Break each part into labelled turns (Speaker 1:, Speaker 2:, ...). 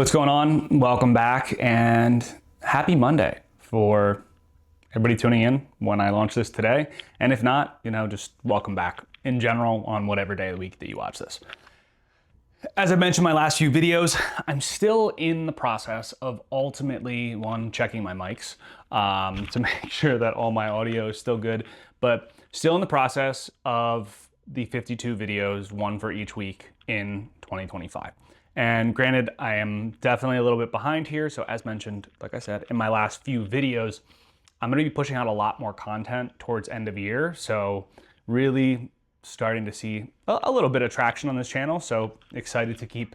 Speaker 1: What's going on? Welcome back and happy Monday for everybody tuning in when I launch this today. And if not, just welcome back in general on whatever day of the week that you watch this. As I mentioned in my last few videos, I'm still in the process of ultimately, checking my mics to make sure that all my audio is still good, but still in the process of the 52 videos, one for each week in 2025. And granted, I am definitely a little bit behind here. So as mentioned, like I said, in my last few videos, I'm gonna be pushing out a lot more content towards end of year. So really starting to see a little bit of traction on this channel. So excited to keep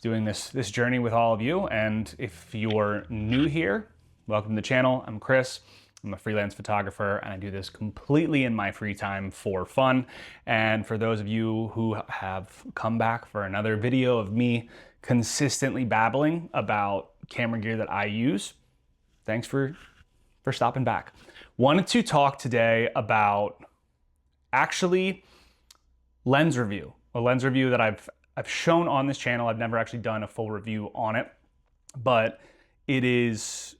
Speaker 1: doing this journey with all of you. And if you're new here, welcome to the channel. I'm Chris. I'm a freelance photographer and I do this completely in my free time for fun. And for those of you who have come back for another video of me consistently babbling about camera gear that I use, thanks for stopping back. Wanted to talk today about actually lens review, a lens review that I've shown on this channel. I've never actually done a full review on it, but it is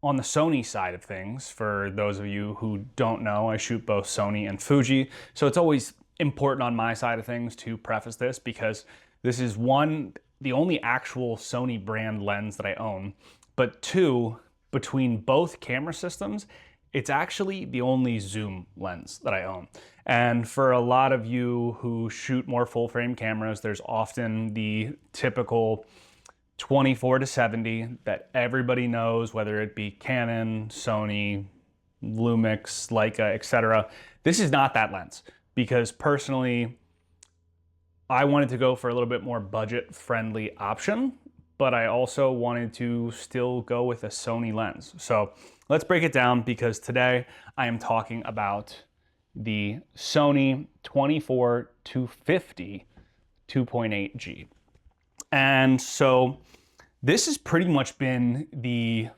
Speaker 1: on the Sony side of things. For those of you who don't know, I shoot both Sony and Fuji. So it's always important on my side of things to preface this because this is one, the only actual Sony brand lens that I own, but two, between both camera systems, it's actually the only zoom lens that I own. And for a lot of you who shoot more full frame cameras, there's often the typical 24-70 that everybody knows, whether it be Canon, Sony, Lumix, Leica, etc. This is not that lens because personally, I wanted to go for a little bit more budget-friendly option, but I also wanted to still go with a Sony lens. So let's break it down because today I am talking about the Sony 24-50 2.8G. And so this has pretty much been the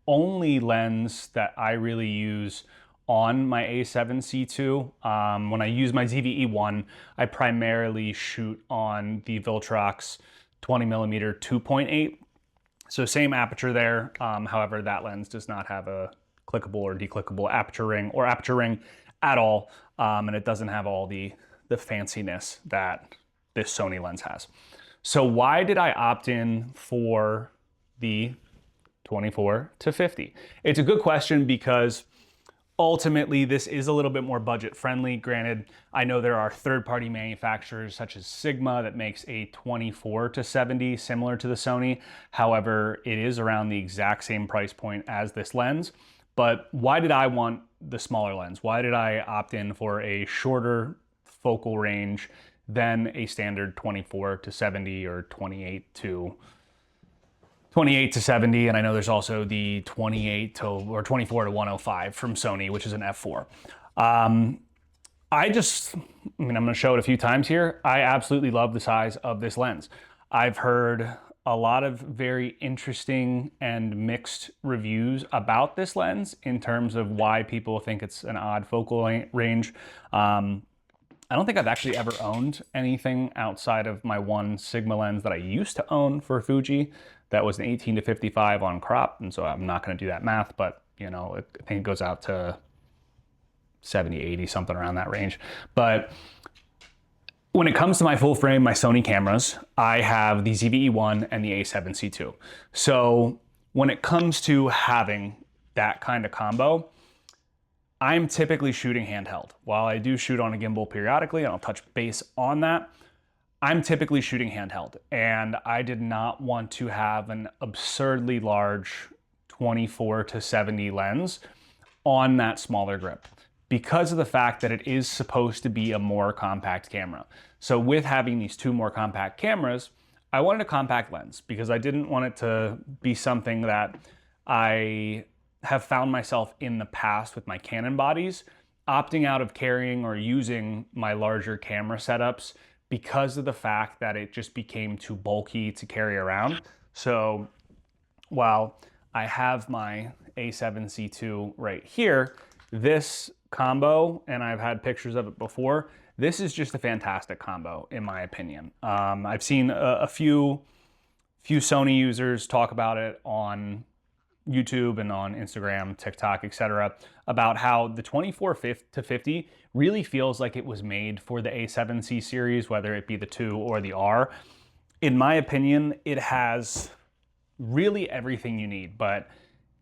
Speaker 1: only lens that I really use on my A7C2. When I use my ZVE1, I primarily shoot on the Viltrox 20mm 2.8. So same aperture there. However, that lens does not have a clickable or declickable aperture ring at all. And it doesn't have all the fanciness that this Sony lens has. So why did I opt in for the 24-50? It's a good question because ultimately this is a little bit more budget friendly. Granted, I know there are third-party manufacturers such as Sigma that makes a 24-70 similar to the Sony. However, it is around the exact same price point as this lens. But why did I want the smaller lens? Why did I opt in for a shorter focal range than a standard 24-70 or 28-70? And I know there's also the 24-105 from Sony, which is an f4. I'm going to show it a few times here. I absolutely love the size of this lens. I've heard a lot of very interesting and mixed reviews about this lens in terms of why people think it's an odd focal range. I don't think I've actually ever owned anything outside of my one Sigma lens that I used to own for Fuji. That was an 18-55 on crop. And so I'm not going to do that math, but I think it goes out to 70, 80, something around that range. But when it comes to my full frame, my Sony cameras, I have the ZVE1 and the A7C2. So when it comes to having that kind of combo, I'm typically shooting handheld. While I do shoot on a gimbal periodically, and I'll touch base on that, I'm typically shooting handheld. And I did not want to have an absurdly large 24-70 lens on that smaller grip because of the fact that it is supposed to be a more compact camera. So with having these two more compact cameras, I wanted a compact lens because I didn't want it to be something that I have found myself in the past with my Canon bodies, opting out of carrying or using my larger camera setups because of the fact that it just became too bulky to carry around. So while I have my A7C2 right here, this combo, and I've had pictures of it before, this is just a fantastic combo in my opinion. I've seen a few few Sony users talk about it on YouTube and on Instagram, TikTok, etc., about how the 24-50 really feels like it was made for the A7C series, whether it be the 2 or the R. In my opinion, it has really everything you need, but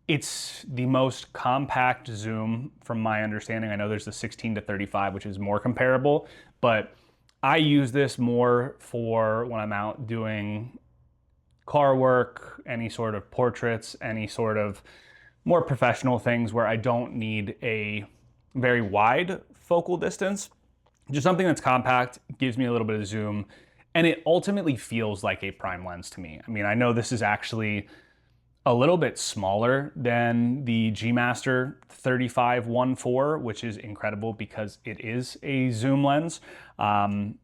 Speaker 1: it's the most compact zoom from my understanding. I know there's the 16-35, which is more comparable, but I use this more for when I'm out doing car work, any sort of portraits, any sort of more professional things where I don't need a very wide focal distance. Just something that's compact, gives me a little bit of zoom, and it ultimately feels like a prime lens to me. I mean, I know this is actually a little bit smaller than the G Master 35-1.4, which is incredible because it is a zoom lens. But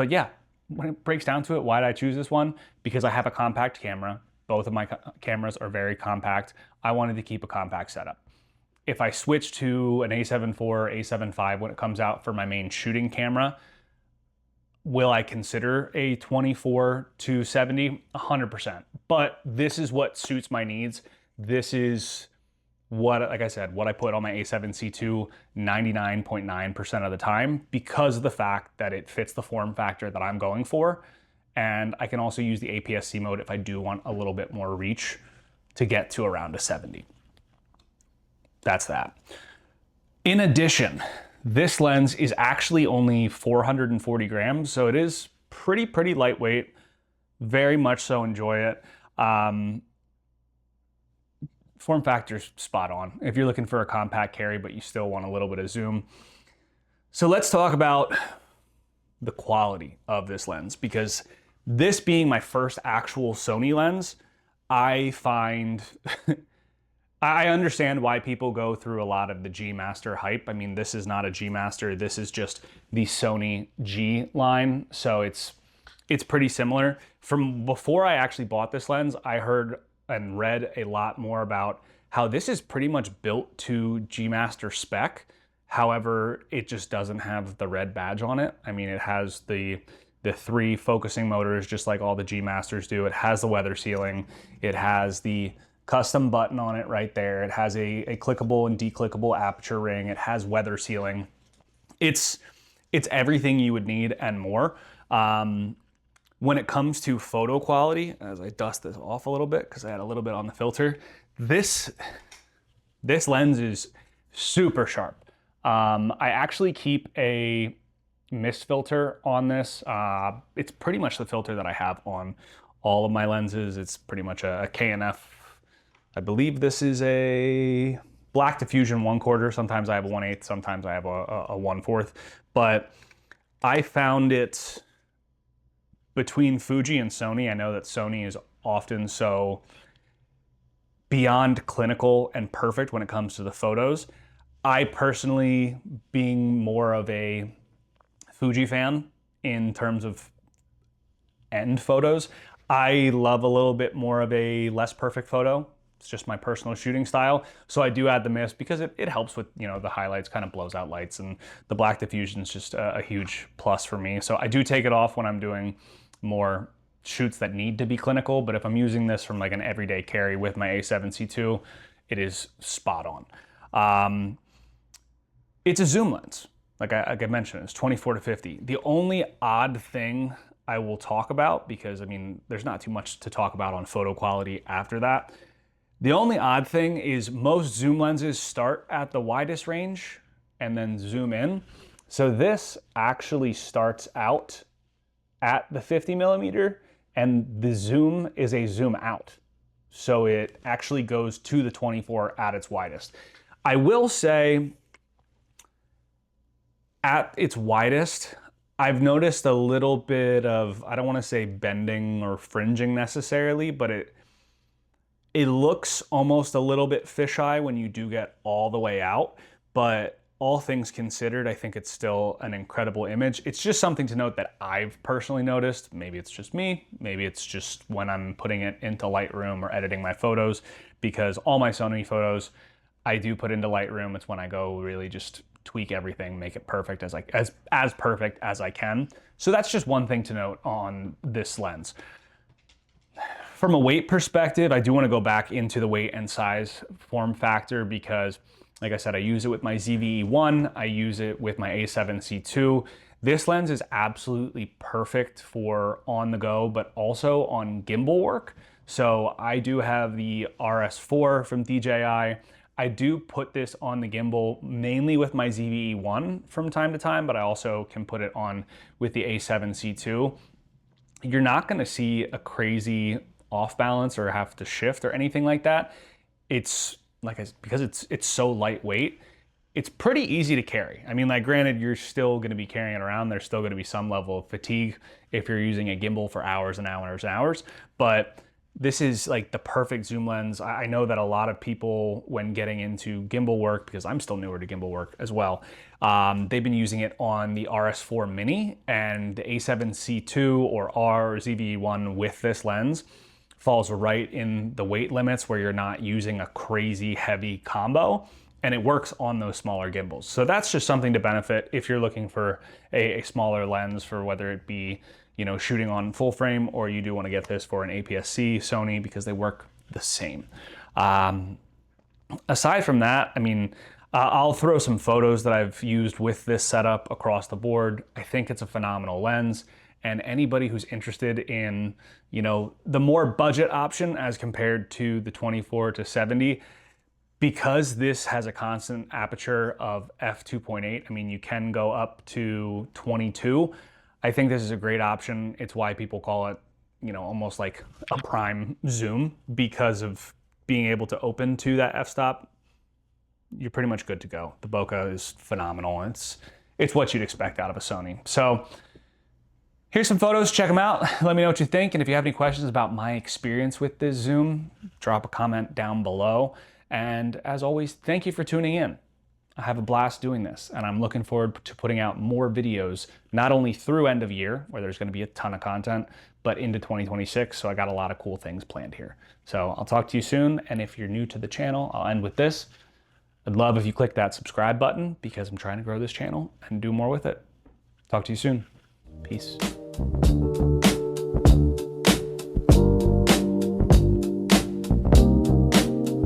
Speaker 1: yeah, when it breaks down to it, why did I choose this one? Because I have a compact camera. Both of my cameras are very compact. I wanted to keep a compact setup. If I switch to an A7 IV or A7 V when it comes out for my main shooting camera, will I consider a 24-70? 100%. But this is what suits my needs. This is what, like I said, what I put on my A7C II 99.9% of the time, because of the fact that it fits the form factor that I'm going for. And I can also use the APS-C mode if I do want a little bit more reach to get to around a 70. That's that. In addition, this lens is actually only 440 grams, so it is pretty lightweight. Very much so enjoy it. Form factor's spot on if you're looking for a compact carry, but you still want a little bit of zoom. So let's talk about the quality of this lens, because this being my first actual Sony lens, I find I understand why people go through a lot of the G Master hype. I mean, this is not a G Master, this is just the Sony G line, so it's pretty similar. From before I actually bought this lens, I heard and read a lot more about how this is pretty much built to G Master spec. However, it just doesn't have the red badge on it. I mean, it has the 3 focusing motors, just like all the G Masters do. It has the weather sealing. It has the custom button on it right there. It has a clickable and declickable aperture ring. It has weather sealing. It's everything you would need and more. When it comes to photo quality, as I dust this off a little bit because I had a little bit on the filter, this lens is super sharp. I actually keep a mist filter on this. It's pretty much the filter that I have on all of my lenses. It's pretty much a K&F. I believe this is a black diffusion 1/4. Sometimes I have a 1/8, sometimes I have a 1/4. But I found it between Fuji and Sony. I know that Sony is often so beyond clinical and perfect when it comes to the photos. I personally, being more of a Fuji fan in terms of end photos, I love a little bit more of a less perfect photo. It's just my personal shooting style. So I do add the mist because it helps with, you know, the highlights, kind of blows out lights, and the black diffusion is just a huge plus for me. So I do take it off when I'm doing more shoots that need to be clinical, but if I'm using this from like an everyday carry with my A7C II, it is spot on. It's a zoom lens. Like I mentioned, it's 24-50. The only odd thing I will talk about, because I mean, there's not too much to talk about on photo quality after that. The only odd thing is most zoom lenses start at the widest range and then zoom in. So this actually starts out at the 50mm and the zoom is a zoom out. So it actually goes to the 24 at its widest. I will say at its widest, I've noticed a little bit of, I don't want to say bending or fringing necessarily, but it looks almost a little bit fisheye when you do get all the way out, but all things considered, I think it's still an incredible image. It's just something to note that I've personally noticed. Maybe it's just me, maybe it's just when I'm putting it into Lightroom or editing my photos, because all my Sony photos I do put into Lightroom. It's when I go really just tweak everything, make it perfect as perfect as I can. So that's just one thing to note on this lens. From a weight perspective, I do want to go back into the weight and size form factor because, like I said, I use it with my ZVE1, I use it with my A7C2. This lens is absolutely perfect for on the go, but also on gimbal work. So I do have the RS4 from DJI. I do put this on the gimbal mainly with my ZVE1 from time to time, but I also can put it on with the A7C2. You're not gonna see a crazy off balance or have to shift or anything like that. It's because it's so lightweight, it's pretty easy to carry. I mean, like, granted, you're still gonna be carrying it around. There's still gonna be some level of fatigue if you're using a gimbal for hours and hours and hours, but this is like the perfect zoom lens. I know that a lot of people, when getting into gimbal work, because I'm still newer to gimbal work as well, they've been using it on the RS4 Mini, and the A7C2 or R or ZVE1 with this lens falls right in the weight limits where you're not using a crazy heavy combo, and it works on those smaller gimbals. So that's just something to benefit if you're looking for a smaller lens for whether it be, you know, shooting on full frame, or you do want to get this for an APS-C, Sony, because they work the same. Aside from that, I mean, I'll throw some photos that I've used with this setup across the board. I think it's a phenomenal lens, and anybody who's interested in, you know, the more budget option as compared to the 24-70, because this has a constant aperture of f2.8, I mean, you can go up to 22. I think this is a great option. It's why people call it, you know, almost like a prime zoom, because of being able to open to that f-stop. You're pretty much good to go. The bokeh is phenomenal. It's what you'd expect out of a Sony. So here's some photos, check them out. Let me know what you think. And if you have any questions about my experience with this zoom, drop a comment down below. And as always, thank you for tuning in. I have a blast doing this, and I'm looking forward to putting out more videos, not only through end of year, where there's gonna be a ton of content, but into 2026. So I got a lot of cool things planned here. So I'll talk to you soon. And if you're new to the channel, I'll end with this. I'd love if you click that subscribe button, because I'm trying to grow this channel and do more with it. Talk to you soon. Peace.